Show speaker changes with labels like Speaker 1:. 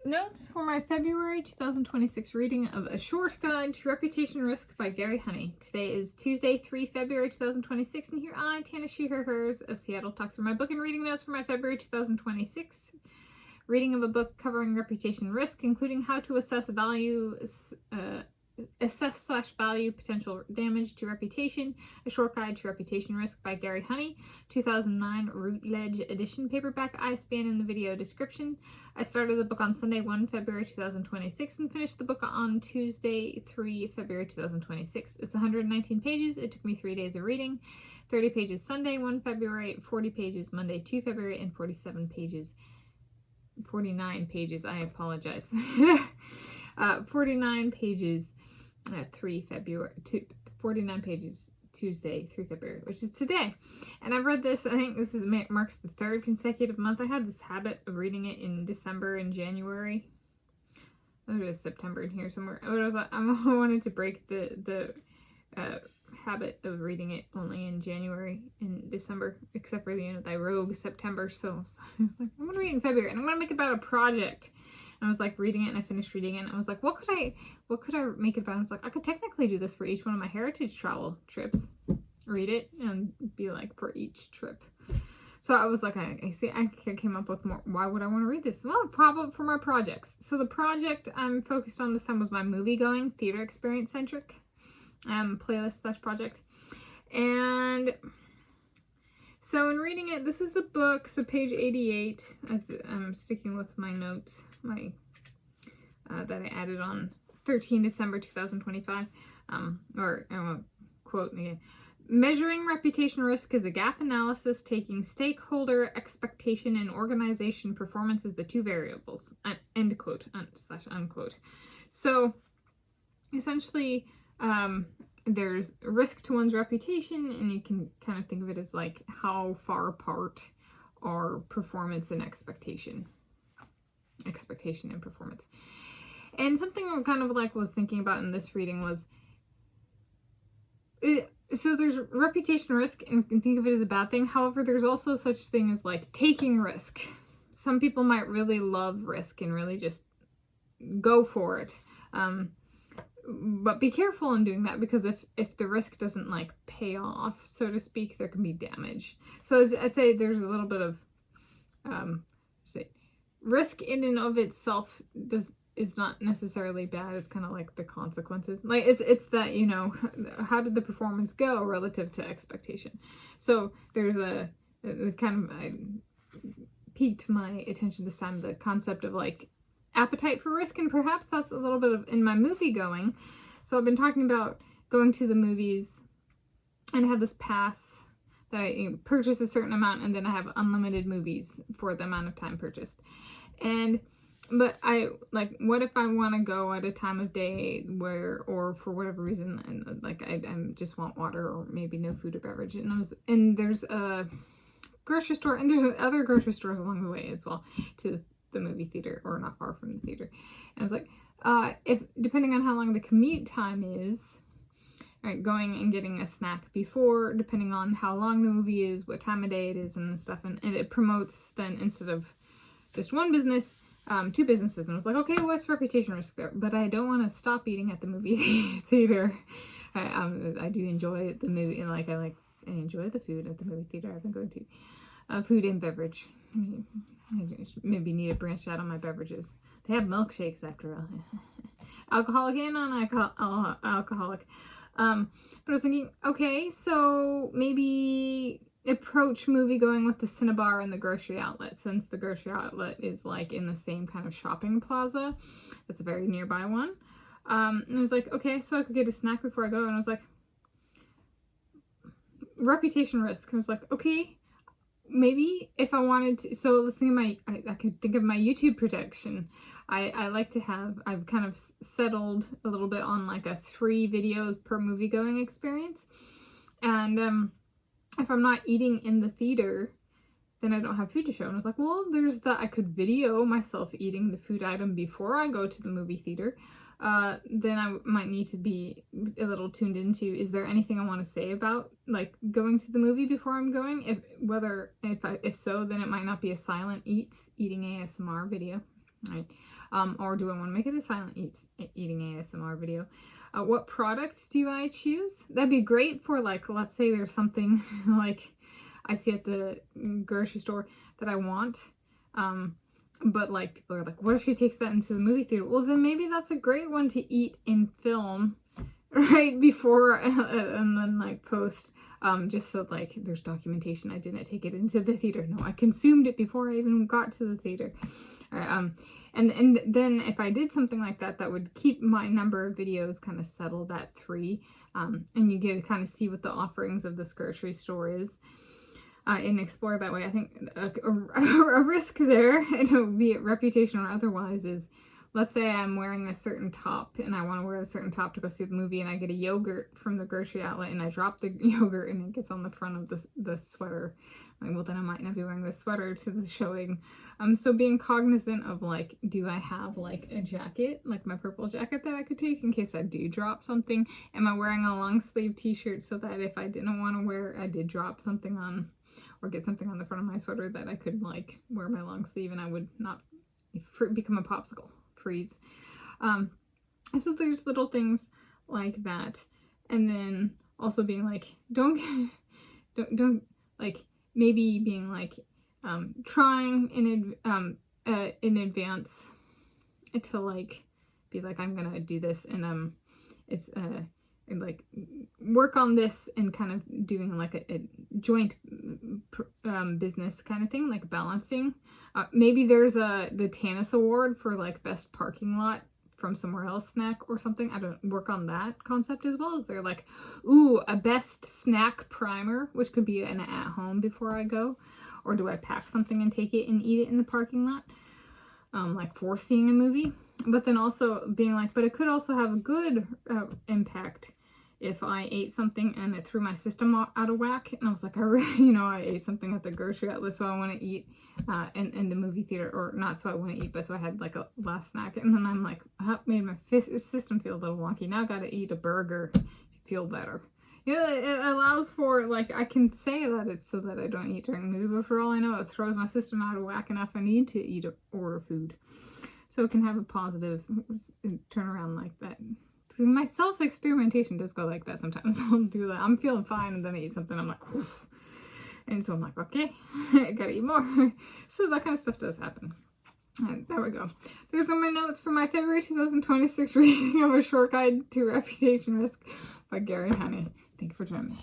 Speaker 1: Notes for my February 2026 reading of A Short Guide to Reputation Risk by Garry Honey. Today is Tuesday, 3 February 2026, and here I, Tanis, she, her, hers of Seattle, talk through my book and reading notes for my February 2026 reading of a book covering reputation risk, including how to assess value, assess/value potential damage to reputation, A Short Guide to Reputation Risk by Garry Honey, 2009 Routledge edition, paperback, ISBN in the video description. I started the book on Sunday, 1 February 2026 and finished the book on Tuesday, 3 February 2026. It's 119 pages. It took me 3 days of reading. 30 pages Sunday, 1 February, 40 pages Monday, 2 February, and 49 pages, I apologize. 49 pages 3 February, 49 pages Tuesday, 3 February, which is today. And I've read this, I think this marks the third consecutive month. I had this habit of reading it in December and January. There's September in here somewhere. I wanted to break the habit of reading it only in January and December, except for the rogue September. So I was like, I'm gonna read it in February, and I'm gonna make it about a project. And I was like reading it, and I finished reading it, and I was like, what could I make it about? I was like, I could technically do this for each one of my heritage travel trips. Read it and be like, for each trip. So I was like, I came up with more. Why would I want to read this? Well, probably for my projects. So the project I'm focused on this time was my movie-going, theater experience-centric playlist/project. And so in reading it, this is the book, so page 88, as I'm sticking with my notes, that I added on 13 December 2025, quote again. Measuring reputation risk is a gap analysis, taking stakeholder expectation and organization performance as the two variables, end quote, /unquote. So essentially, there's risk to one's reputation, and you can kind of think of it as like how far apart are performance and expectation and performance. And something I kind of like was thinking about in this reading was, so there's reputation risk, and you can think of it as a bad thing. However, there's also such thing as like taking risk. Some people might really love risk and really just go for it. But be careful in doing that, because if the risk doesn't like pay off, so to speak, there can be damage. So I'd say there's a little bit of risk in and of itself is not necessarily bad. It's kind of like the consequences. Like it's that, how did the performance go relative to expectation? So there's a kind of, I piqued my attention this time, the concept of like appetite for risk, and perhaps that's a little bit of in my movie going. So I've been talking about going to the movies, and I have this pass that I purchase a certain amount, and then I have unlimited movies for the amount of time purchased. But I like, what if I want to go at a time of day where, or for whatever reason, and like I just want water or maybe no food or beverage, and there's a grocery store, and there's other grocery stores along the way as well to the movie theater, or not far from the theater. And I was like, if depending on how long the commute time is, right, going and getting a snack before, depending on how long the movie is, what time of day it is, and stuff, and it promotes then, instead of just one business, 2 businesses. And I was like, okay, what's reputation risk there? But I don't want to stop eating at the movie theater. I do enjoy the movie, and I enjoy the food at the movie theater. I've been going to food and beverage. I maybe need to branch out on my beverages. They have milkshakes after all. Alcoholic and non-alcoholic. But I was thinking, okay, so maybe approach movie going with the Cinnabar and the grocery outlet, since the grocery outlet is like in the same kind of shopping plaza. That's a very nearby one. And I was like, okay, so I could get a snack before I go. And I was like, reputation risk. I was like, okay, maybe if I wanted to, so let's think of I could think of my YouTube protection. I like to have, I've kind of settled a little bit on like a 3 videos per movie going experience. And if I'm not eating in the theater, then I don't have food to show. And I was like, well, there's that I could video myself eating the food item before I go to the movie theater. Then I might need to be a little tuned into, is there anything I want to say about like going to the movie before I'm going? If so, then it might not be a silent eating ASMR video. right? Or do I want to make it a silent eating ASMR video? What products do I choose? That'd be great for, like, let's say there's something like I see at the grocery store that I want, but like people are like, what if she takes that into the movie theater? Well, then maybe that's a great one to eat in film right before and then like post, just so like there's documentation I didn't take it into the theater. No, I consumed it before I even got to the theater. And then if I did something like that, that would keep my number of videos kind of settled at 3, and you get to kind of see what the offerings of this grocery store is, and explore that way. I think a risk there, be it reputation or otherwise, is, let's say I'm wearing a certain top and I want to wear a certain top to go see the movie, and I get a yogurt from the grocery outlet and I drop the yogurt and it gets on the front of the sweater. Like, well, then I might not be wearing the sweater to the showing. So being cognizant of, like, do I have like a jacket, like my purple jacket that I could take in case I do drop something? Am I wearing a long sleeve t-shirt so that if I didn't want to wear, I did drop something on or get something on the front of my sweater, that I could like wear my long sleeve and I would not become a popsicle, freeze. So there's little things like that. And then also being like, don't like, maybe being like, trying in advance to like be like, I'm gonna do this, and it's and like work on this and kind of doing like a joint business kind of thing, like balancing. Maybe there's the Tanis Award for like best parking lot from somewhere else snack or something. I don't work on that concept as well. Is there like, ooh, a best snack primer, which could be an at home before I go, or do I pack something and take it and eat it in the parking lot, like for seeing a movie? But then also being like, but it could also have a good impact if I ate something and it threw my system out of whack, and I was like, I ate something at the grocery outlet, so I want to eat in the movie theater, or not so I want to eat, but so I had like a last snack, and then I'm like, that made my system feel a little wonky. Now I got to eat a burger to feel better. It allows for, like, I can say that it's so that I don't eat during the movie, but for all I know, it throws my system out of whack enough I need to eat or order food. So it can have a positive turnaround like that. My self-experimentation does go like that sometimes. I'll do that. I'm feeling fine, and then I eat something, I'm like, whoosh. And so I'm like, okay, I gotta eat more. So that kind of stuff does happen. And there we go. There's my notes for my February 2026 reading of A Short Guide to Reputation Risk by Garry Honey. Thank you for joining me.